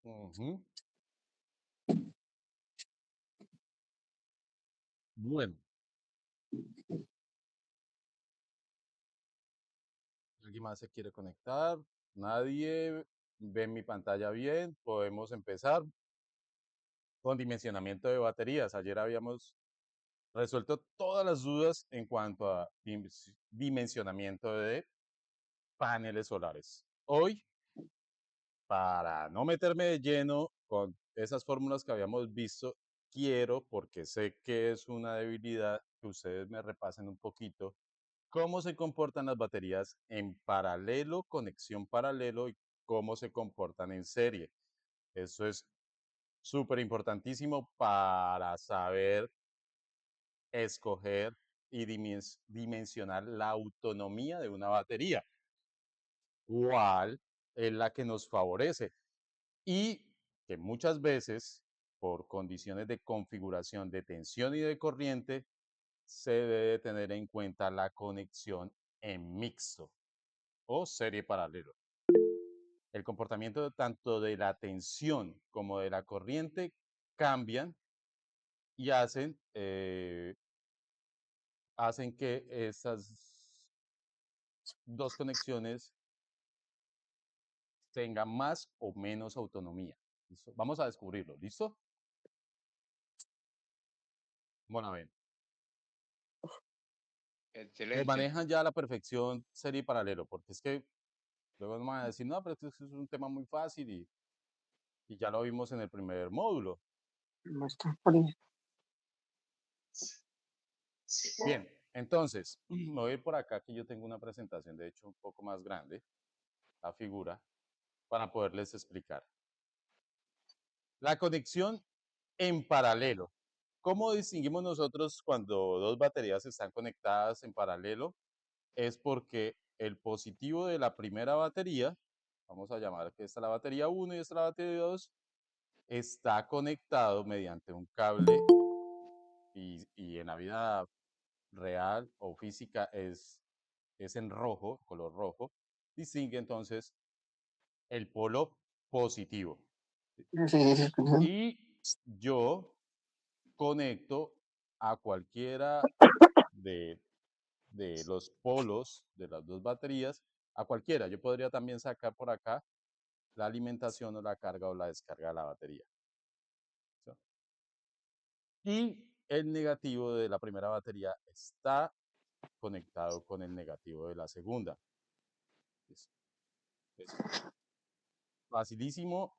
Ujú. Bueno, ¿alguien más se quiere conectar? Nadie ve mi pantalla bien. Podemos empezar con dimensionamiento de baterías. Ayer habíamos resuelto todas las dudas en cuanto a dimensionamiento de paneles solares. Hoy, para no meterme de lleno con esas fórmulas que habíamos visto, quiero, porque sé que es una debilidad, que ustedes me repasen un poquito cómo se comportan las baterías en paralelo, conexión paralelo y cómo se comportan en serie. Eso es súper importantísimo para saber escoger y dimensionar la autonomía de una batería, cuál es la que nos favorece y que muchas veces por condiciones de configuración de tensión y de corriente se debe tener en cuenta la conexión en mixto o serie paralelo. El comportamiento tanto de la tensión como de la corriente cambian y hacen que esas dos conexiones tengan más o menos autonomía. ¿Listo? Vamos a descubrirlo. ¿Listo? Bueno, a ver. Excelente. Manejan ya a la perfección serie y paralelo, porque es que luego nos van a decir, no, pero esto es un tema muy fácil y ya lo vimos en el primer módulo. Bien, entonces, me voy a ir por acá que yo tengo una presentación, de hecho, un poco más grande, la figura, para poderles explicar. La conexión en paralelo. ¿Cómo distinguimos nosotros cuando dos baterías están conectadas en paralelo? Es porque el positivo de la primera batería, vamos a llamar que esta es la batería 1 y esta es la batería 2, está conectado mediante un cable y en la vida real o física es en rojo, color rojo, distingue entonces el polo positivo. Y yo conecto a cualquiera de, de los polos de las dos baterías, a cualquiera. Yo podría también sacar por acá la alimentación o la carga o la descarga de la batería. ¿Sí? Y el negativo de la primera batería está conectado con el negativo de la segunda. Es facilísimo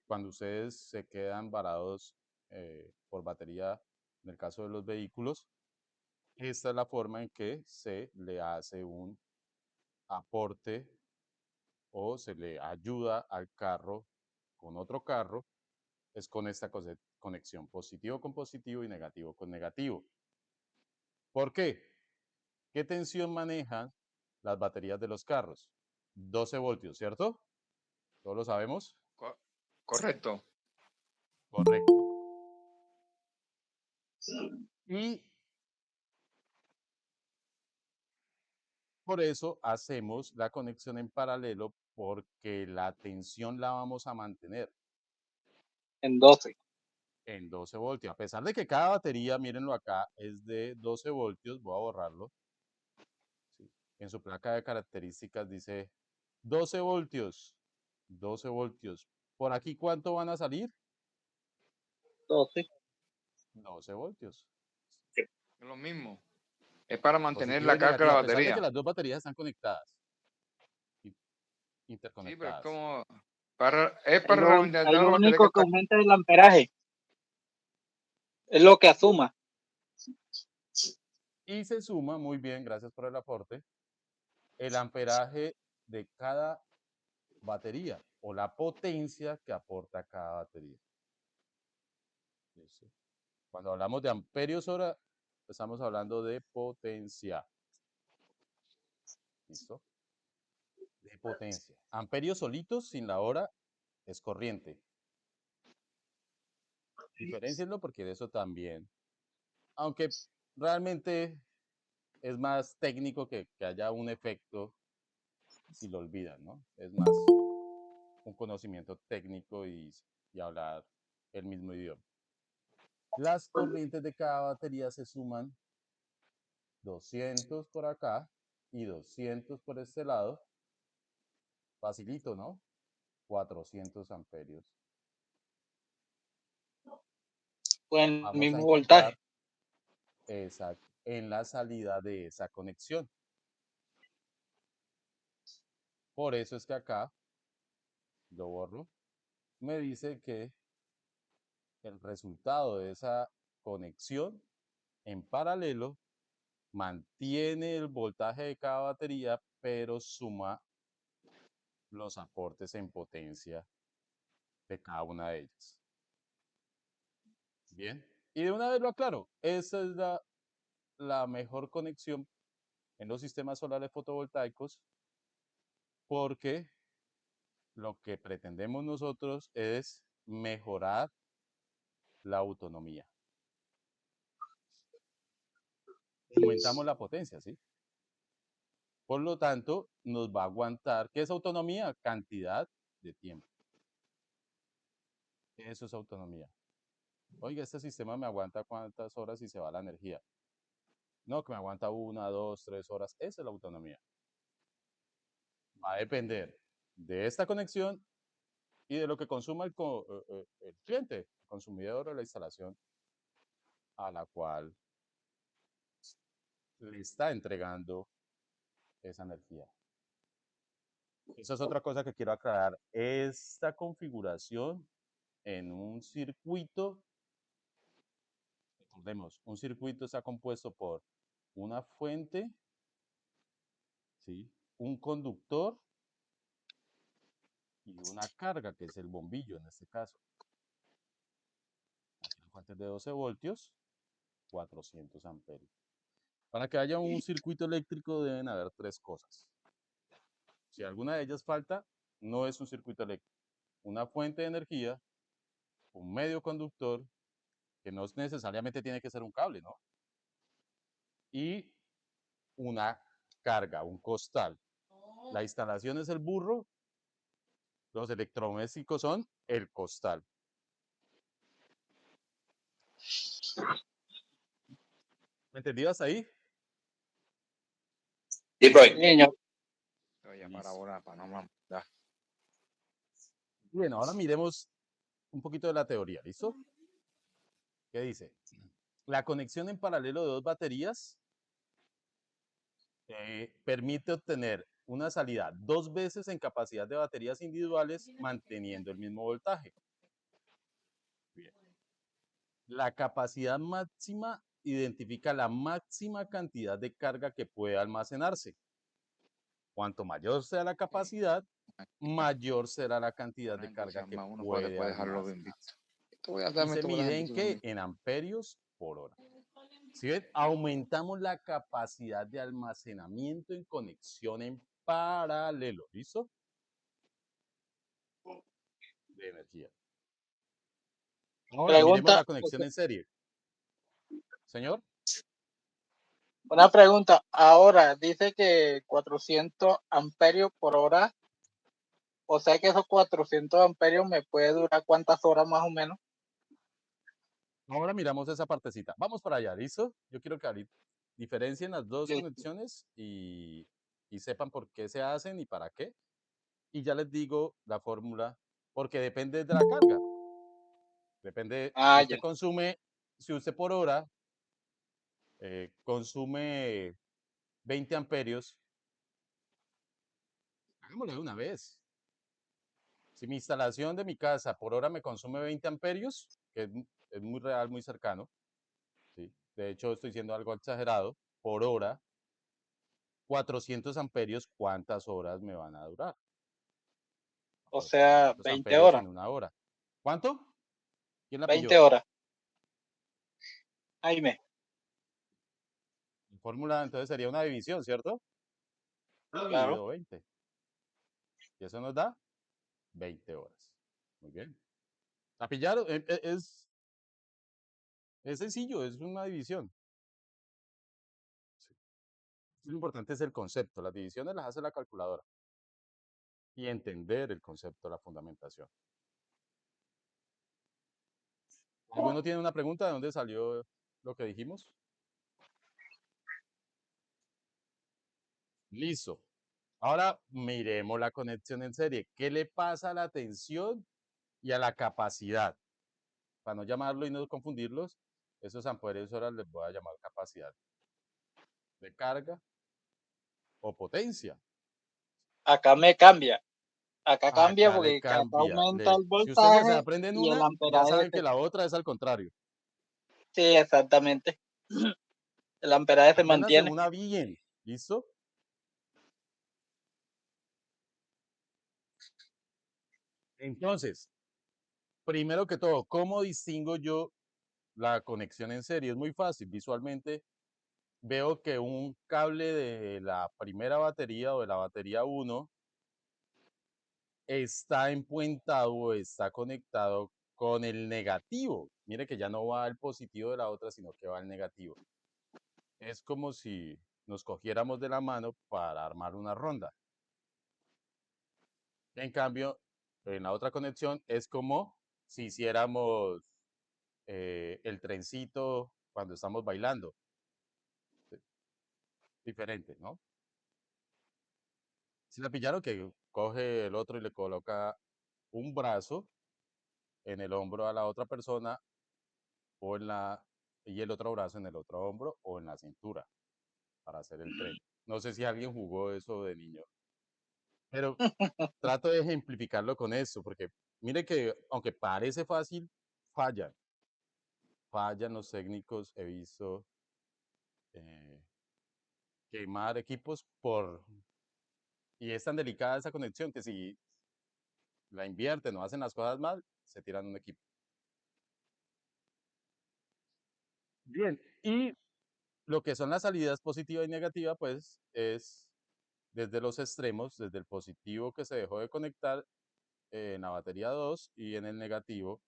cuando ustedes se quedan varados por batería, en el caso de los vehículos. Esta es la forma en que se le hace un aporte o se le ayuda al carro con otro carro, es con esta conexión positivo con positivo y negativo con negativo. ¿Por qué? ¿Qué tensión manejan las baterías de los carros? 12 voltios, ¿cierto? ¿Todos lo sabemos? Correcto. Correcto. Y por eso hacemos la conexión en paralelo porque la tensión la vamos a mantener En 12. en 12 voltios. A pesar de que cada batería, mírenlo acá, es de 12 voltios, voy a borrarlo. ¿Sí? En su placa de características dice 12 voltios. 12 voltios. ¿Por aquí cuánto van a salir? 12. 12 voltios. Es lo mismo. Es para mantener Positivo la y carga de negativo, la a pesar de que batería. las dos baterías están conectadas, Sí, pero es interconectadas. como Ahí para lo, redondear ahí la lo batería que único que está. aumenta es el amperaje. Es lo que asuma. Y se suma, muy bien, gracias por el aporte, el amperaje de cada batería o la potencia que aporta cada batería. ¿Listo? Cuando hablamos de amperios hora, estamos hablando de potencia. ¿Listo? De potencia. Amperios solitos sin la hora es corriente. Diferencienlo porque de eso también. Aunque realmente es más técnico que haya un efecto si lo olvidan, ¿no? Es más. un conocimiento técnico y hablar el mismo idioma. Las corrientes de cada batería se suman 200 por acá y 200 por este lado. Facilito, ¿no? 400 amperios. Con el Vamos a mismo encontrar voltaje. en la salida de esa conexión. Por eso es que acá, lo borro, me dice que el resultado de esa conexión en paralelo mantiene el voltaje de cada batería, pero suma los aportes en potencia de cada una de ellas. Bien, y de una vez lo aclaro, esa es la mejor conexión en los sistemas solares fotovoltaicos porque lo que pretendemos nosotros es mejorar la autonomía. Aumentamos la potencia, ¿sí? Por lo tanto, nos va a aguantar. ¿Qué es autonomía? Cantidad de tiempo. Eso es autonomía. Oiga, este sistema me aguanta cuántas horas y se va la energía. No, que me aguanta 1, 2, 3 horas. Esa es la autonomía. Va a depender de esta conexión y de lo que consuma el cliente, el consumidor de la instalación a la cual le está entregando esa energía. Esa es otra cosa que quiero aclarar. Esta configuración en un circuito, recordemos, un circuito está compuesto por una fuente, ¿sí? Un conductor y una carga, que es el bombillo en este caso. Aquí la fuente es de 12 voltios, 400 amperios. Para que haya un circuito eléctrico deben haber 3 cosas. Si alguna de ellas falta, no es un circuito eléctrico. Una fuente de energía, un medio conductor, que no necesariamente tiene que ser un cable, ¿no? Y una carga, un costal. La instalación es el burro, los electrodomésticos son el costal. ¿Me entendías ahí? Sí, profe. Niño. Oye, para ahora, para no ya. Bien, ahora miremos un poquito de la teoría, ¿listo? ¿Qué dice? La conexión en paralelo de dos baterías permite obtener una salida 2 veces en capacidad de baterías individuales manteniendo el mismo voltaje. Bien. La capacidad máxima identifica la máxima cantidad de carga que puede almacenarse. Cuanto mayor sea la capacidad, mayor será la cantidad de carga que Uno puede puede dejarlo bien almacenar. visto. Esto voy a Y darme se esto para mide en dejar qué? En amperios por hora. ¿Sí ven? Aumentamos la capacidad de almacenamiento en conexión en paralelo. ¿Listo? De energía. Ahora miremos Pregunta, la conexión en serie. Señor. una pregunta. Ahora dice que 400 amperios por hora. O sea que esos 400 amperios me puede durar cuántas horas más o menos. Ahora miramos esa partecita. Vamos para allá, ¿listo? Yo quiero que ahorita diferencien las dos Listo. conexiones y sepan por qué se hacen y para qué. Y ya les digo la fórmula, porque depende de la carga. Depende, si Ya. usted consume, si usted por hora consume 20 amperios, hagámoslo de una vez. Si mi instalación de mi casa por hora me consume 20 amperios, que es muy real, muy cercano, ¿sí? De hecho estoy siendo algo exagerado, por hora, 400 amperios, ¿cuántas horas me van a durar? O sea, 400 20 amperios horas. en una hora. ¿Cuánto? ¿Quién la 20 pilló? horas. Jaime. La fórmula entonces sería una división, ¿cierto? Claro. Dividido 20. Y eso nos da 20 horas. Muy bien. ¿La pillaron? Es sencillo, es una división. Sí. Lo importante es el concepto. Las divisiones las hace la calculadora. y entender el concepto de la fundamentación. ¿Alguno tiene una pregunta de dónde salió lo que dijimos? Listo. Ahora miremos la conexión en serie. ¿Qué le pasa a la tensión y a la capacidad? Para no llamarlo y no confundirlos, esos amperes ahora les voy a llamar capacidad de carga o potencia. Acá me cambia. Acá cambia Acá le porque acá cambia. aumenta el Si ustedes se voltaje aprenden y el una, ya amperaje saben que se... la otra es al contrario. Sí, exactamente. El amperaje se Apréndanse mantiene. una bien. ¿Listo? Entonces, primero que todo, ¿cómo distingo yo la conexión en serie? Es muy fácil. Visualmente veo que un cable de la primera batería o de la batería 1 está empuentado o está conectado con el negativo. Mire que ya no va el positivo de la otra, sino que va el negativo. Es como si nos cogiéramos de la mano para armar una ronda. En cambio, en la otra conexión es como si hiciéramos el trencito cuando estamos bailando. Diferente, ¿no? Si la pillaron que coge el otro y le coloca un brazo en el hombro a la otra persona o en la y el otro brazo en el otro hombro o en la cintura para hacer el tren. No sé si alguien jugó eso de niño, pero trato de ejemplificarlo con eso, porque mire que aunque parece fácil, fallan. Fallan los técnicos, he visto eh, quemar equipos por... Y es tan delicada esa conexión que si la invierten o hacen las cosas mal, se tiran un equipo. Bien, y lo que son las salidas positiva y negativa, pues es desde los extremos, desde el positivo que se dejó de conectar en la batería 2 y en el negativo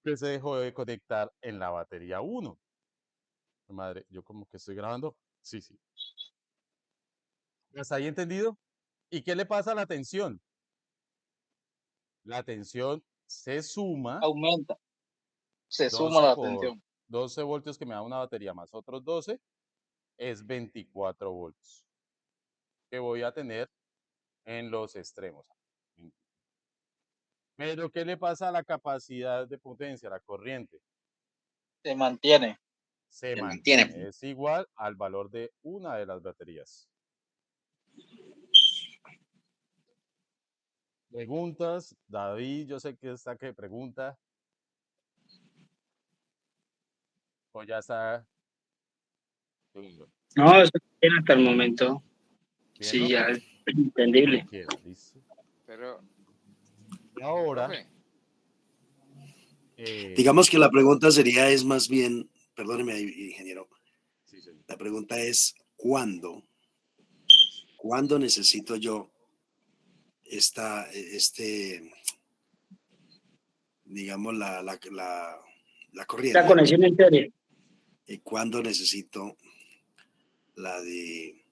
que se dejó de conectar en la batería 1. Madre, yo como que estoy grabando. Sí, sí. ¿Hasta ahí entendido? ¿Y qué le pasa a la tensión? La tensión se suma Aumenta. Se suma 12 la por tensión. 12 voltios que me da una batería más otros 12, es 24 voltios que voy a tener en los extremos. Pero, ¿qué le pasa a la capacidad de potencia, la corriente? Se mantiene. Se Se mantiene. mantiene, es igual al valor de una de las baterías. Preguntas, David, yo sé que está que pregunta, o ya está No, eso bien hasta el momento. bien, Sí, ¿no? ya es Como entendible. quiera, listo. Pero, Y ahora, profe, Digamos que la pregunta sería, es más bien, perdóneme, ingeniero, sí, señor. la pregunta es, ¿cuándo necesito yo digamos, la corriente? La conexión en serie. ¿Y cuándo necesito la de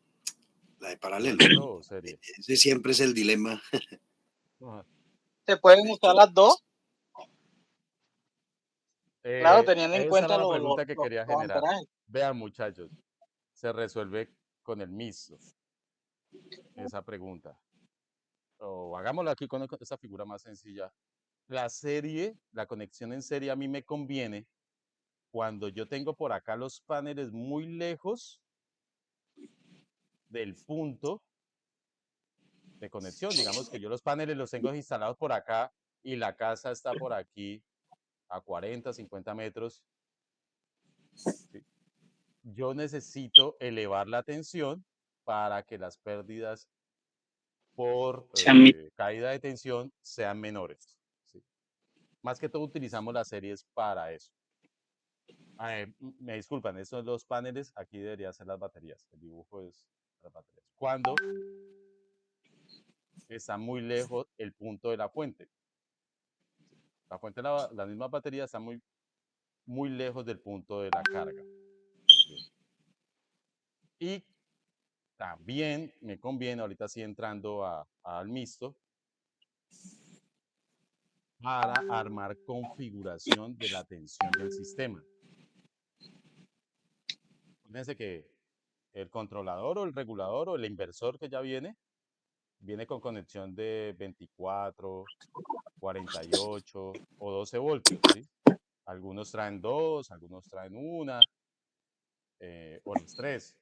paralelo? ¿Paralelo o serie? Ese siempre es el dilema. Ajá. Se pueden usar las dos. Claro, teniendo en Esa era cuenta la pregunta que quería los generar. amperajes. Vean, muchachos, se resuelve con el mixto esa pregunta. O hagámoslo aquí con esta figura más sencilla. La serie, la conexión en serie a mí me conviene cuando yo tengo por acá los paneles muy lejos del punto de conexión. Digamos que yo los paneles los tengo instalados por acá y la casa está por aquí a 40, 50 metros. ¿Sí? Yo necesito elevar la tensión para que las pérdidas por caída de tensión sean menores. ¿Sí? Más que todo utilizamos las series para eso. Me disculpan, estos son los paneles, aquí deberían ser las baterías. El dibujo es las baterías. Cuando está muy lejos el punto de la fuente. La fuente de la misma batería está muy, muy lejos del punto de la carga. Más bien. Y También me conviene, ahorita sí entrando al mixto, para armar configuración de la tensión del sistema. Fíjense que el controlador o el regulador o el inversor que ya viene con conexión de 24, 48 o 12 voltios, ¿sí? Algunos traen 2, algunos traen 1 o las 3.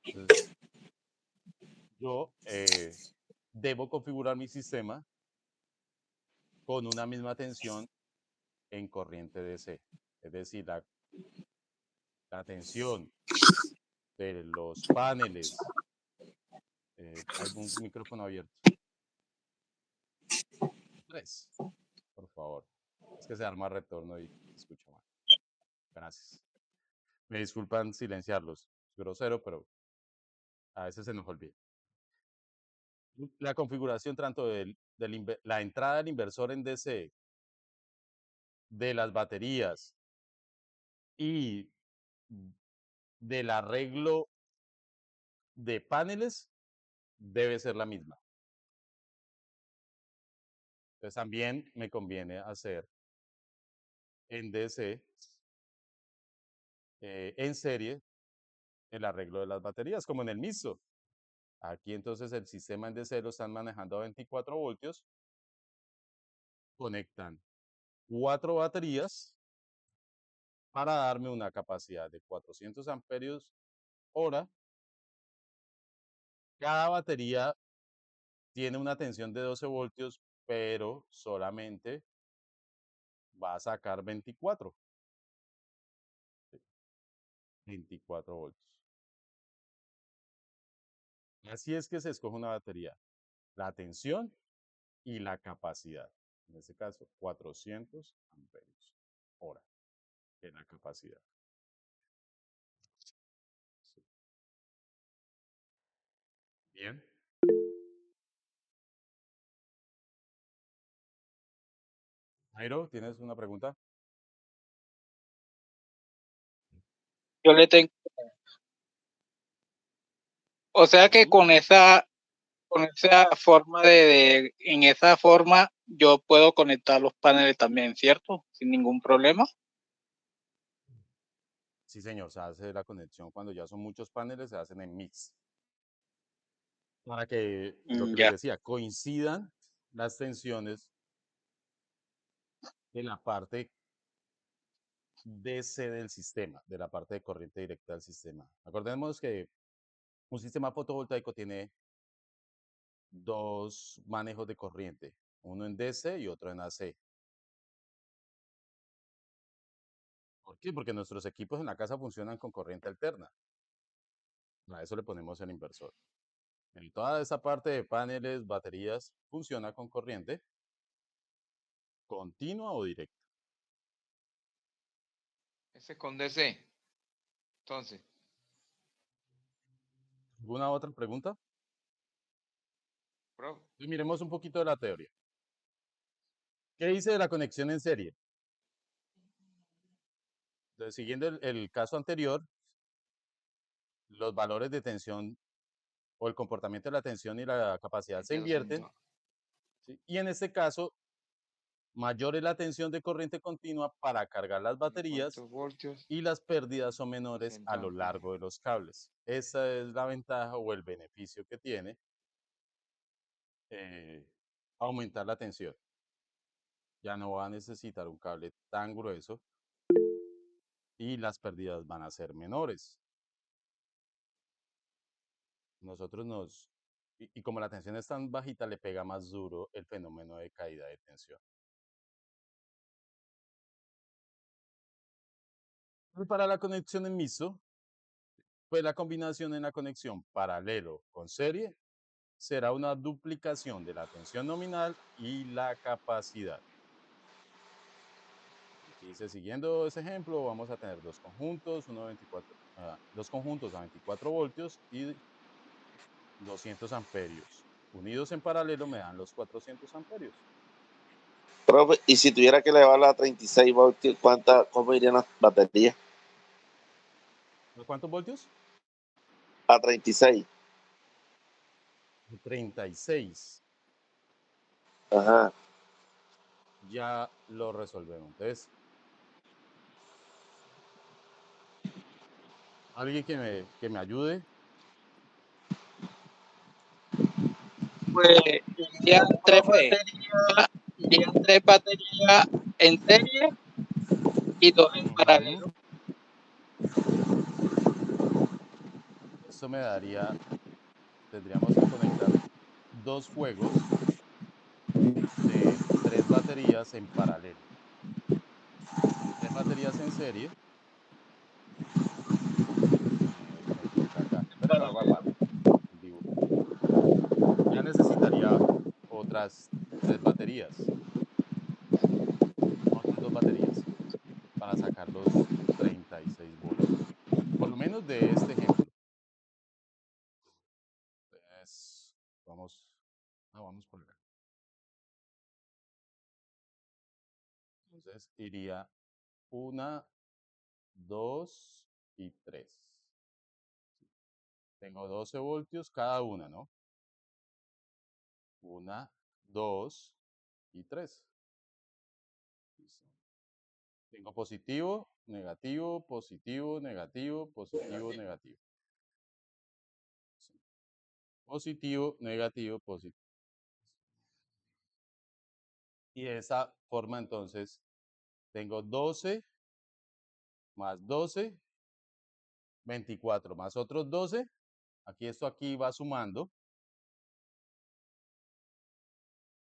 Entonces, yo debo configurar mi sistema con una misma tensión en corriente DC. Es decir, la tensión de los paneles. Hay un micrófono abierto. 3, por favor. Es que se arma retorno y se escucha mal. Gracias. Me disculpan silenciarlos. Es grosero, pero a veces se nos olvida. La configuración tanto la entrada del inversor en DC, de las baterías y del arreglo de paneles debe ser la misma. Entonces también me conviene hacer en DC, en serie, el arreglo de las baterías, como en el MISO. Aquí entonces el sistema en DC lo están manejando a 24 voltios. Conectan 4 baterías para darme una capacidad de 400 amperios hora. Cada batería tiene una tensión de 12 voltios, pero solamente va a sacar 24. 24 voltios. Así es que se escoge una batería. La tensión y la capacidad. En este caso, 400 amperios hora de la capacidad. Sí. Bien. Jairo, ¿tienes una pregunta? Yo le tengo. O sea que con esa forma en esa forma yo puedo conectar los paneles también, ¿cierto? Sin ningún problema. Sí, señor, se hace la conexión cuando ya son muchos paneles, se hacen en mix. Para que, lo que les Ya. decía, coincidan las tensiones de la parte DC del sistema, de la parte de corriente directa del sistema. Acordemos que un sistema fotovoltaico tiene 2 manejos de corriente, uno en DC y otro en AC. ¿Por qué? Porque nuestros equipos en la casa funcionan con corriente alterna. A eso le ponemos el inversor. En toda esa parte de paneles, baterías, funciona con corriente continua o directa. Ese es con DC. Entonces, ¿Alguna otra pregunta? bro, Entonces, miremos un poquito de la teoría. ¿Qué dice de la conexión en serie? Entonces, siguiendo el caso anterior, los valores de tensión o el comportamiento de la tensión y la capacidad se invierten. ¿Sí? Y en este caso, mayor es la tensión de corriente continua para cargar las baterías voltios, y las pérdidas son menores 100 a lo amperios. largo de los cables. Esa es la ventaja o el beneficio que tiene aumentar la tensión. Ya no va a necesitar un cable tan grueso y las pérdidas van a ser menores. Nosotros y como la tensión es tan bajita, le pega más duro el fenómeno de caída de tensión. Y para la conexión en MISO, pues la combinación en la conexión paralelo con serie será una duplicación de la tensión nominal y la capacidad. Aquí dice, siguiendo ese ejemplo, vamos a tener dos conjuntos, dos conjuntos a 24 voltios y 200 amperios. Unidos en paralelo me dan los 400 amperios. Profe, y si tuviera que elevarla a 36 voltios, ¿cómo irían las baterías? ¿A cuántos voltios? a 36. 36. Ajá. Ya lo resolvemos. Entonces, alguien que me ayude. Pues irían tres Profe, baterías en serie y dos en Ujú. paralelo. Esto me daría, tendríamos que conectar dos juegos de 3 baterías en paralelo. 3 baterías en serie. Me equivoqué acá. Pero lo hago igual, el dibujo. Ya necesitaría otras 3 baterías. Otras 2 baterías para sacar los 36 voltios. Por lo menos de este ejemplo. Entonces, vamos, vamos por acá. Entonces iría 1, 2 y 3. Tengo 12 voltios cada una, ¿no? 1, 2 y 3. Listo. Tengo positivo, negativo, positivo, negativo, positivo, negativo. Sí. Positivo, negativo, positivo. Y de esa forma entonces tengo 12 más 12, 24 más otros 12. Esto aquí va sumando.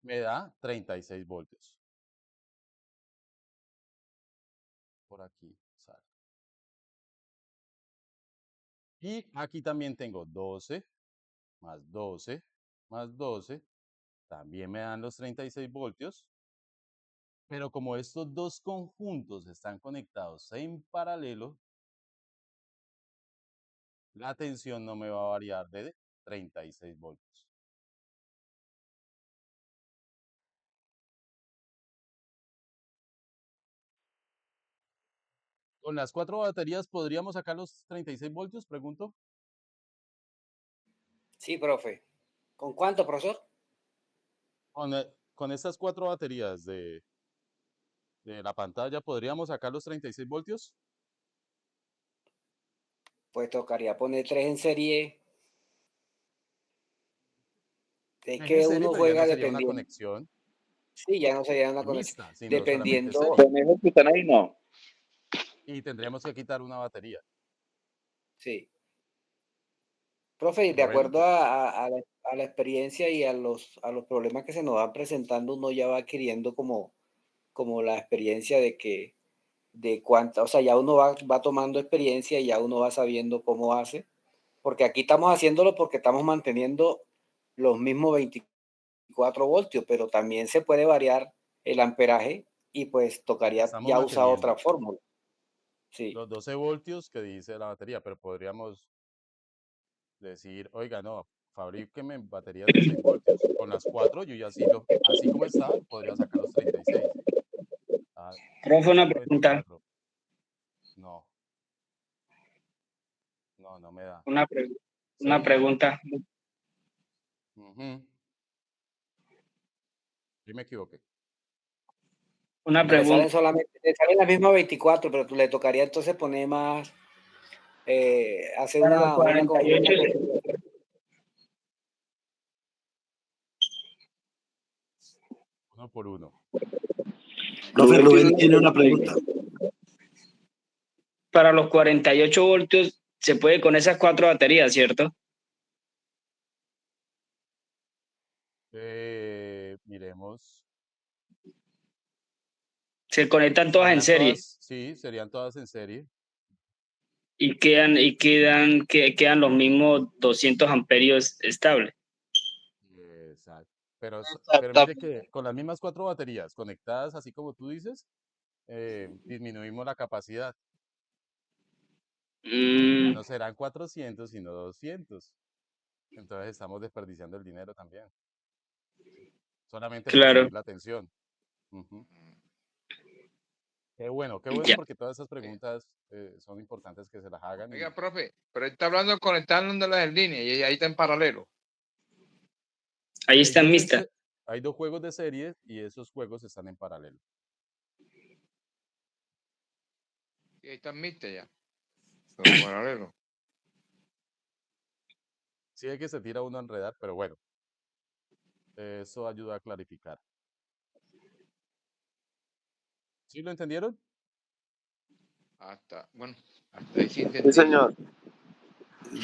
Me da 36 voltios. Por aquí sale. Y aquí también tengo 12 más 12 más 12. También me dan los 36 voltios. Pero como estos dos conjuntos están conectados en paralelo, la tensión no me va a variar de 36 voltios. ¿Con las 4 baterías podríamos sacar los 36 voltios? Pregunto. Sí, profe. ¿Con cuánto, profesor? Con estas 4 baterías de la pantalla, ¿podríamos sacar los 36 voltios? Pues tocaría poner 3 en serie. Es Es en que serie, uno pero ya no juega sería una dependiendo. conexión Sí, ya no sería una conexión. mixta, sino solamente Dependiendo. serie. Con eso que están ahí, no. Y tendríamos que quitar una batería. Sí. Profe, de Bueno, acuerdo a la experiencia y a los problemas que se nos van presentando, uno ya va adquiriendo como la experiencia de cuánta, o sea, ya uno va tomando experiencia y ya uno va sabiendo cómo hace, porque aquí estamos haciéndolo porque estamos manteniendo los mismos 24 voltios, pero también se puede variar el amperaje y pues tocaría estamos ya usar otra manteniendo fórmula. Sí, los 12 voltios que dice la batería, pero podríamos decir, oiga, no, fabríqueme baterías de 6 voltios. Con las 4 yo ya así como está, podría sacar los 36. Ah, Profe, aquí una tengo pregunta, 24. No, no me da. una, pre- una ¿Sí? pregunta, Ujú. Sí me equivoqué. una no le salen pregunta. solamente, le salen las mismas 24, pero le tocaría entonces poner más, hacer Para los una 48, Uno por uno. Profe Rubén tiene una pregunta. para los 48 voltios se puede con esas 4 baterías, ¿cierto? Miremos. Se conectan todas en serie Serían todas en serie. y quedan los mismos 200 amperios estables. Exacto. Pero mire Exactamente. que con las mismas 4 baterías conectadas, así como tú dices, disminuimos la capacidad. Ya Mm, no serán 400, sino 200. Entonces estamos desperdiciando el dinero también. Solamente por claro. subir la tensión. Ujú. Qué bueno, Ya. porque todas esas preguntas son importantes que se las hagan. Oiga, profe, pero él está hablando de conectándolas en línea y ahí está en paralelo. Ahí está en dos mixta. hay 2 juegos de serie y esos juegos están en paralelo. Y ahí está en mixta ya. Pero paralelo. Sí hay que se tira uno a enredar, pero bueno, eso ayuda a clarificar. ¿Sí lo entendieron? Bueno, hasta ahí sí Sí, entendí. señor.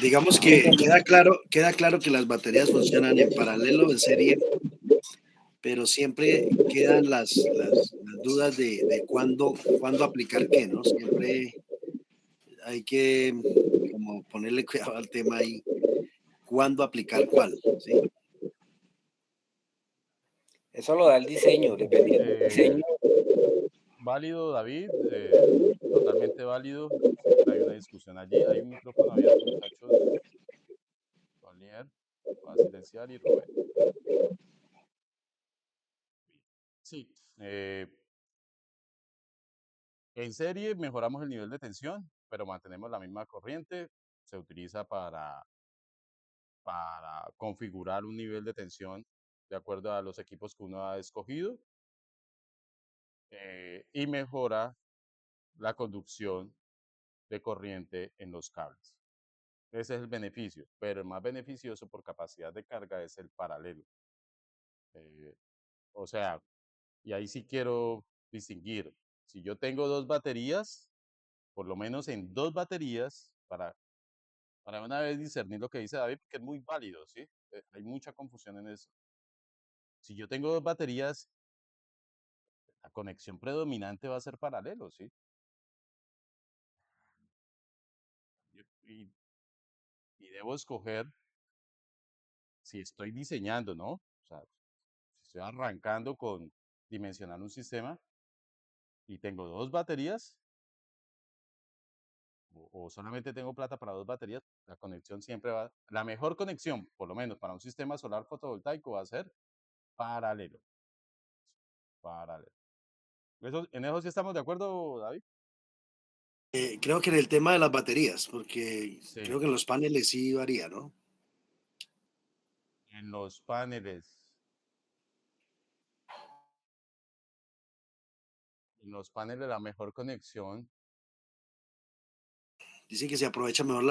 Digamos que queda claro que las baterías funcionan en paralelo, en serie, pero siempre quedan las dudas de cuándo aplicar qué, ¿no? Siempre hay que como ponerle cuidado al tema ahí, cuándo aplicar cuál, ¿sí? Eso lo da el diseño, dependiendo del diseño. Válido, David, totalmente válido. Siempre hay una discusión allí. Hay un micrófono abierto, muchachos. Valier, va a silenciar y Rubén. Sí, en serie mejoramos el nivel de tensión, pero mantenemos la misma corriente. Se utiliza para configurar un nivel de tensión de acuerdo a los equipos que uno ha escogido y mejora la conducción de corriente en los cables. Ese es el beneficio, pero el más beneficioso por capacidad de carga es el paralelo. O sea, y ahí sí quiero distinguir. Si yo tengo 2 baterías, por lo menos en 2 baterías, para una vez discernir lo que dice David, que es muy válido, ¿sí? Hay mucha confusión en eso. Si yo tengo 2 baterías, la conexión predominante va a ser paralelo, ¿sí? Y, y debo escoger si estoy diseñando, ¿no? O sea, si estoy arrancando con dimensionar un sistema y tengo 2 baterías, o solamente tengo plata para 2 baterías, la conexión siempre va, la mejor conexión, por lo menos para un sistema solar fotovoltaico, va a ser paralelo. Paralelo. ¿En eso sí estamos de acuerdo, David? Creo que en el tema de las baterías, porque Sí. creo que en los paneles sí varía, ¿no? En los paneles. En los paneles la mejor conexión Dicen que se aprovecha mejor en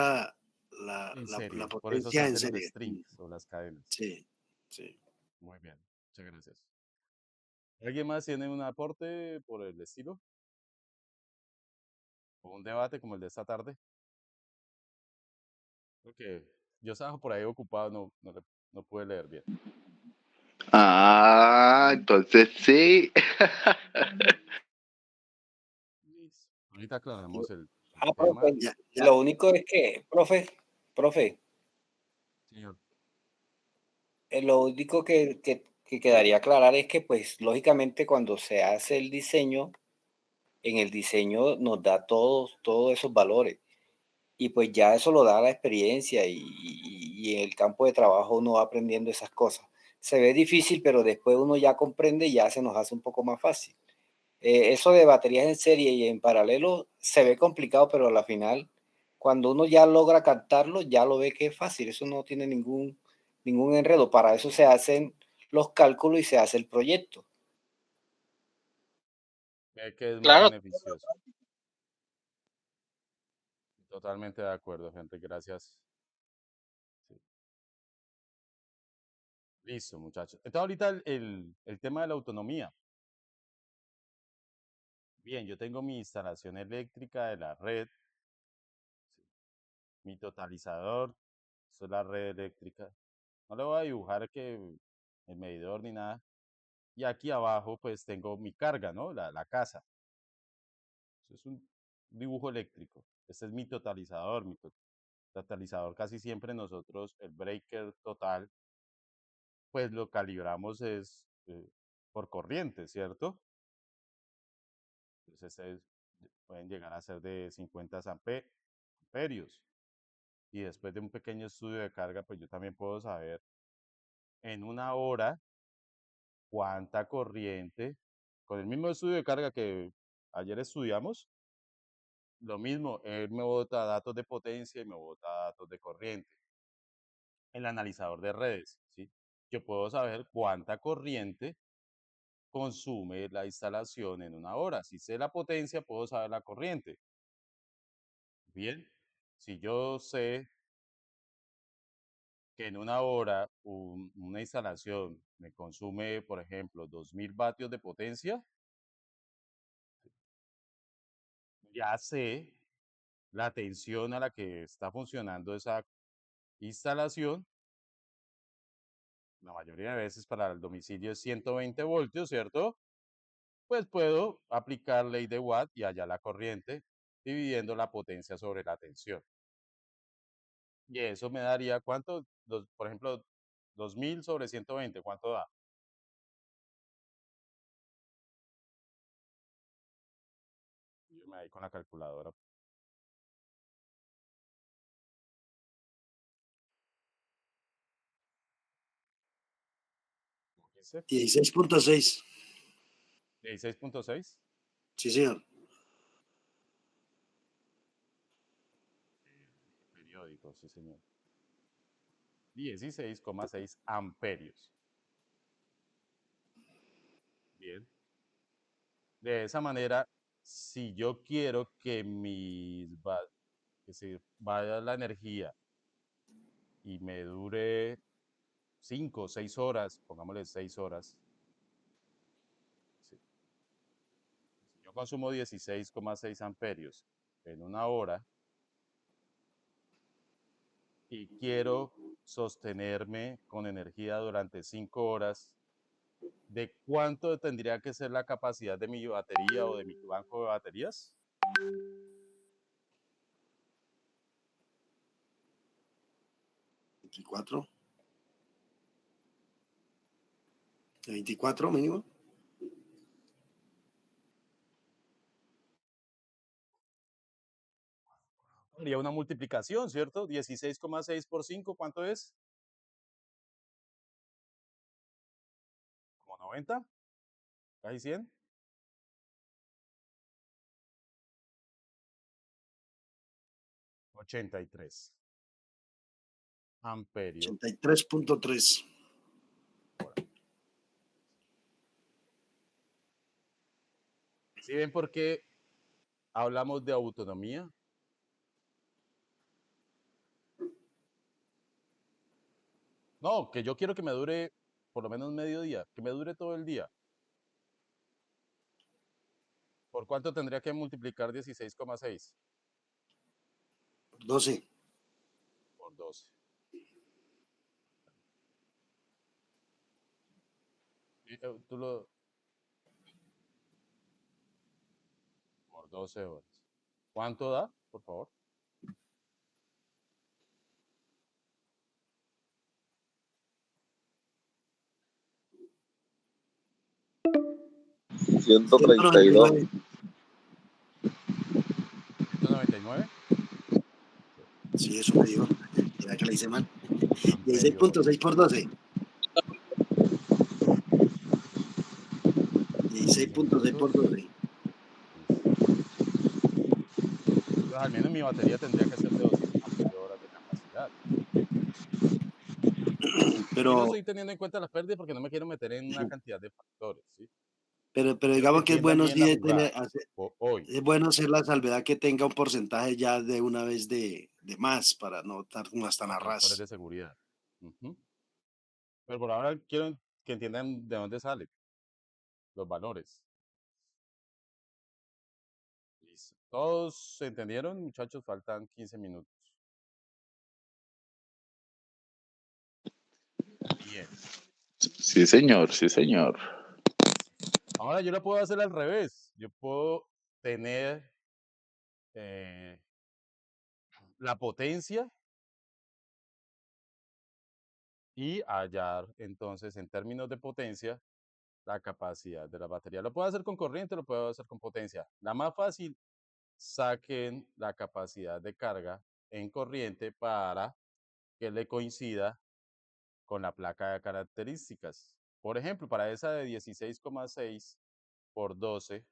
la serie. Por eso se potencia en hacen los serie. strings o las cadenas. Sí, sí. Muy bien. Muchas gracias. ¿Alguien más tiene un aporte por el estilo? ¿O un debate como el de esta tarde? Porque yo estaba por ahí ocupado, no pude leer bien. Ah, entonces sí. Listo. Ahorita aclaramos el Profe, tema. Ya, ya. lo único es que, profe, Señor. lo único que quedaría aclarar es que, pues, lógicamente, cuando se hace el diseño, en el diseño nos da todos esos valores. Y pues ya eso lo da la experiencia y en el campo de trabajo uno va aprendiendo esas cosas. Se ve difícil, pero después uno ya comprende y ya se nos hace un poco más fácil. Eso de baterías en serie y en paralelo se ve complicado, pero a la final, cuando uno ya logra captarlo, ya lo ve que es fácil. Eso no tiene ningún enredo. Para eso se hacen los cálculos y se hace el proyecto. Ve que es más Claro, beneficioso. Totalmente de acuerdo, gente. Gracias. Sí. Listo, muchachos. Entonces, ahorita el tema de la autonomía. Bien, yo tengo mi instalación eléctrica de la red, sí, mi totalizador, eso es la red eléctrica. No le voy a dibujar que el medidor ni nada. Y aquí abajo, pues tengo mi carga, ¿no? La casa. Eso es un dibujo eléctrico. Este es mi totalizador. Totalizador casi siempre nosotros, el breaker total, pues lo calibramos es por corriente, ¿cierto? Entonces pueden llegar a ser de 50 amperios. Y después de un pequeño estudio de carga, pues yo también puedo saber en una hora cuánta corriente, con el mismo estudio de carga que ayer estudiamos, lo mismo, él me bota datos de potencia y me bota datos de corriente. El analizador de redes, ¿sí? Yo puedo saber cuánta corriente consume la instalación en una hora. Si sé la potencia, puedo saber la corriente. Bien, si yo sé que en una hora una instalación me consume, por ejemplo, 2000 vatios de potencia, ya sé la tensión a la que está funcionando esa instalación. La mayoría de veces para el domicilio es 120 voltios, ¿cierto? Pues puedo aplicar ley de Watt y allá la corriente, dividiendo la potencia sobre la tensión. Y eso me daría, ¿cuánto? Por ejemplo, 2000 sobre 120, ¿cuánto da? Yo me voy con la calculadora. ¿Dice? 16.6. 16.6. Sí, señor. Periódico, sí, señor. 16,6 amperios. Bien. De esa manera, si yo quiero que que se vaya la energía y me dure 5 o 6 horas, pongámosle 6 horas, sí. Si yo consumo 16,6 amperios en una hora y quiero sostenerme con energía durante 5 horas, ¿de cuánto tendría que ser la capacidad de mi batería o de mi banco de baterías? ¿24? ¿De 24 mínimo? Sería una multiplicación, ¿cierto? 16,6 por 5, ¿cuánto es? Como 90, casi 100. 83 amperios. 83.3. ¿Sí ven por qué hablamos de autonomía? No, que yo quiero que me dure por lo menos medio día, que me dure todo el día. ¿Por cuánto tendría que multiplicar 16,6? 12. Por 12. Por 12 horas. ¿Cuánto da, por favor? 132. 199 Sí, eso me dijo. ¿Será que le hice mal? amperios. 16.6 por 12. 16.6 por 12. Pues al menos mi batería tendría que ser de 200 mAh de capacidad. Aquí no Pero, estoy teniendo en cuenta las pérdidas porque no me quiero meter en una cantidad de factores, ¿sí? pero Quiero que digamos que es entiendan bueno, bien la sí, jugada. Hoy. es bueno hacer la salvedad que tenga un porcentaje ya de una vez de más para no estar más tan Los a factores ras. de seguridad. Ujú. Pero por ahora quiero que entiendan de dónde salen los valores. Listo. ¿Todos se entendieron, muchachos? Faltan 15 minutos. Bien. Sí, señor, sí, señor. Ahora yo lo puedo hacer al revés. Yo puedo tener la potencia y hallar entonces en términos de potencia la capacidad de la batería. Lo puedo hacer con corriente, lo puedo hacer con potencia. La más fácil, saquen la capacidad de carga en corriente para que le coincida con la placa de características. Por ejemplo, para esa de 16,6 por 12,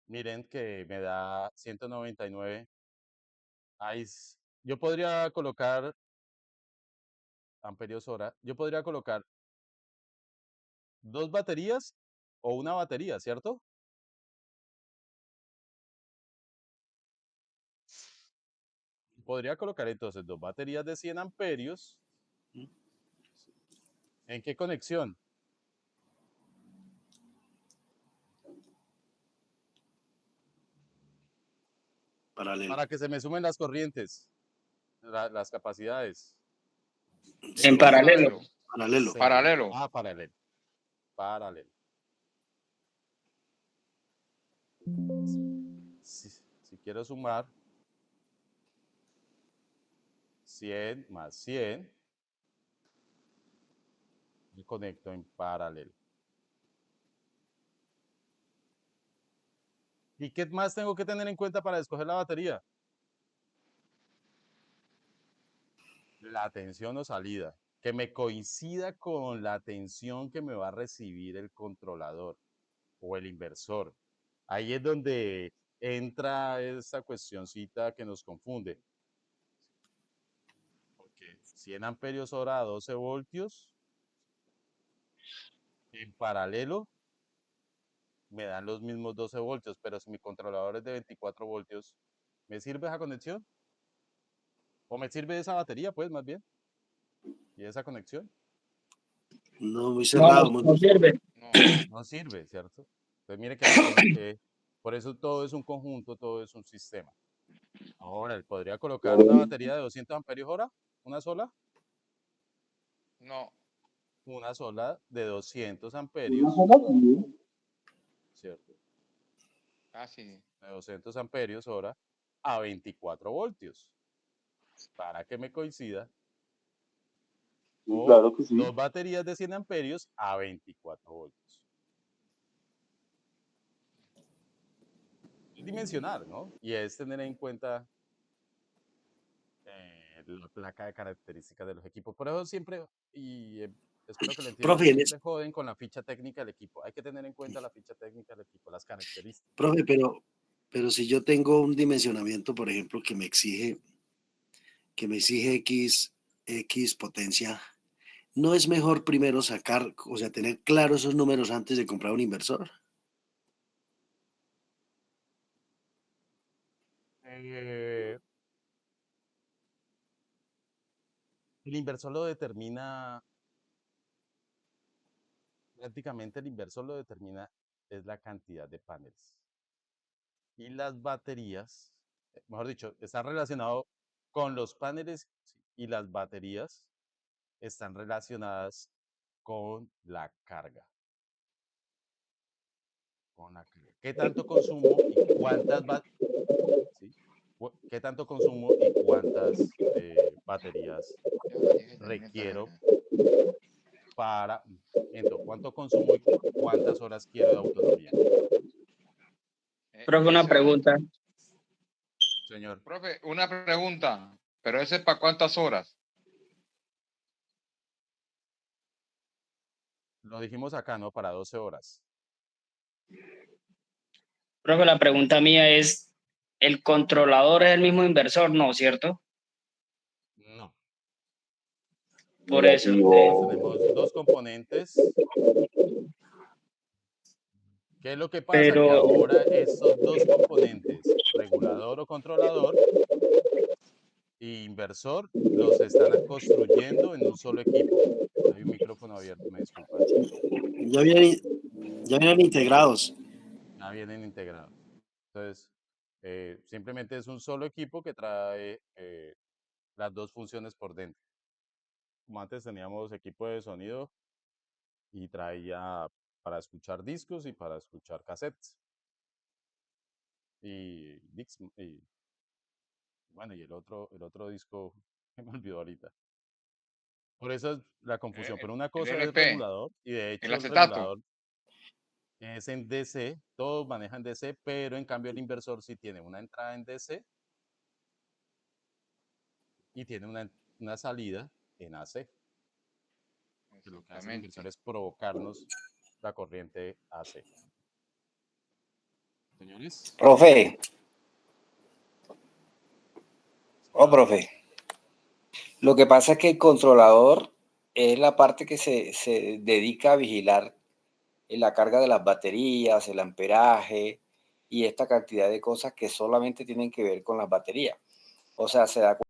Miren que me da 199. Yo podría colocar amperios hora. Yo podría colocar 2 baterías o una batería, ¿cierto? Podría colocar entonces 2 baterías de 100 amperios. ¿En qué conexión? Paralelo. Para que se me sumen las corrientes, las capacidades. En paralelo. Paralelo. Sí. Paralelo. Ah, paralelo. Paralelo. Si quiero sumar 100 más 100, me conecto en paralelo. ¿Y qué más tengo que tener en cuenta para escoger la batería? La tensión o salida, que me coincida con la tensión que me va a recibir el controlador o el inversor. Ahí es donde entra esa cuestioncita que nos confunde. Porque 100 amperios hora a 12 voltios, en paralelo me dan los mismos 12 voltios, pero si mi controlador es de 24 voltios, ¿me sirve esa conexión? ¿O me sirve esa batería, pues, más bien? ¿Y esa conexión? No, muy cerrado. No sirve. No. No sirve, ¿cierto? Entonces mire que ahí tengo que, por eso todo es un conjunto, todo es un sistema. Ahora, ¿podría colocar una batería de 200 amperios hora? ¿Una sola? No. Una sola de 200 amperios, ¿cierto? Casi. De 200 amperios hora a 24 voltios. Para que me coincida. O Claro que sí. 2 baterías de 100 amperios a 24 voltios. Es dimensionar, ¿no? Y es tener en cuenta la placa de características de los equipos. Por eso siempre, y espero que lo entiendan, Profe, siempre joden con la ficha técnica del equipo. Hay que tener en cuenta la ficha técnica del equipo, las características. profe, pero si yo tengo un dimensionamiento, por ejemplo, que me exige X potencia, ¿no es mejor primero sacar, o sea, tener claro esos números antes de comprar un inversor? El inversor lo determina, prácticamente el inversor lo determina es la cantidad de paneles. Y las baterías, mejor dicho, están relacionados con los paneles y las baterías están relacionadas con la carga. ¿Qué tanto consumo y cuántas ¿Qué tanto consumo y cuántas baterías requiero para, cuánto consumo y cuántas horas quiero de autonomía? Profe, una pregunta. Señor, Profe, una pregunta. ¿Pero ese es para cuántas horas? lo dijimos acá, ¿no? Para 12 horas. Profe, la pregunta mía es, ¿el controlador es el mismo inversor? No, ¿cierto? No. Por eso. Tenemos dos componentes. ¿Qué es lo que pasa? Que Pero, ahora estos dos componentes, regulador o controlador e inversor, los están construyendo en un solo equipo. Hay un micrófono abierto, me disculpan. Ya vienen integrados. Ya vienen integrados. Entonces, simplemente es un solo equipo que trae las dos funciones por dentro. Como antes teníamos equipo de sonido y traía para escuchar discos y para escuchar cassettes. Y bueno, y el otro disco que me olvidó ahorita. Por eso es la confusión. Pero una El cosa es LP, regulador y de el hecho el acetato. regulador es en DC, todos manejan DC, pero en cambio el inversor sí tiene una entrada en DC y tiene una salida en AC. Que lo que hace el inversor Exactamente. es provocarnos la corriente AC. señores. Profe. Profe. Lo que pasa es que el controlador es la parte que se dedica a vigilar la carga de las baterías, el amperaje y esta cantidad de cosas que solamente tienen que ver con las baterías. O sea, se da